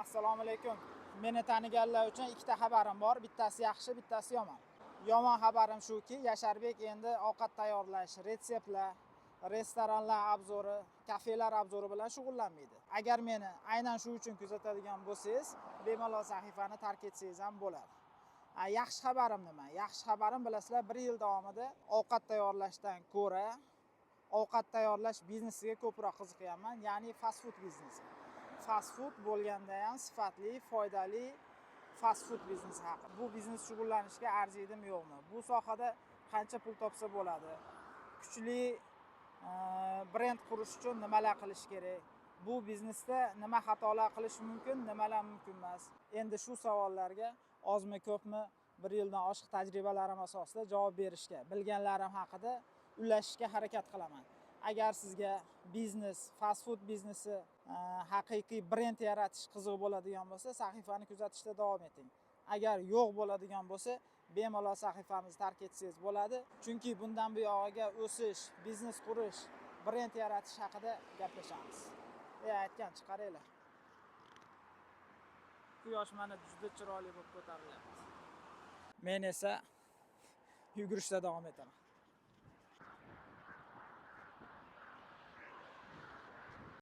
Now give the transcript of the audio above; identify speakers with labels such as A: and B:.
A: Assalomu alaykum. Meni taniganlar uchun ikkita xabarim bor. Bittasi yaxshi, bittasi yomon. Yomon xabarim shuki, Yasharbek endi ovqat tayyorlash, retseptlar, restoranlar obzori, kafelar obzori bilan shug'ullanmaydi. Agar meni aynan shu uchun kuzatadigan bo'lsangiz, bemalol sahifani tark etsangiz ham bo'ladi. Yaxshi xabarim nima? Yaxshi xabarim bilasizlar, 1 yil davomida ovqat tayyorlashdan ko'ra ovqat tayyorlash biznesiga ko'proq qiziqyapman, ya'ni fast food biznesi. Fast food bo'lganda ham sifatli, foydali fast food biznesi haqida. Bu biznes shug'ullanishga arziydimi, yo'qmi? Bu sohada qancha pul topsa bo'ladi? Kuchli brend qurish uchun nimalar qilish kerak? Bu biznesda nima xatolar qilish mumkin, nimalar mumkin emas? Endi shu savollarga ozmi ko'pmi 1 yildan oshiq tajribalarim asosida javob berishga, bilganlarim haqida ulashishga harakat qilaman. Agar sizga biznes, fast food biznesi, haqiqiy brend yaratish qiziq bo'ladigan bo'lsa, sahifani kuzatishda davom eting. Agar yo'q bo'ladigan bo'lsa, bemalol sahifamizni tark etsangiz bo'ladi. Chunki bundan buyog'iga o'sish, biznes qurish, brend yaratish haqida gaplashamiz. Aytgan chiqaringlar. Quyosh mana juda chiroyli bo'lib ko'tarilyapti. Men esa yugurishda davom etaman.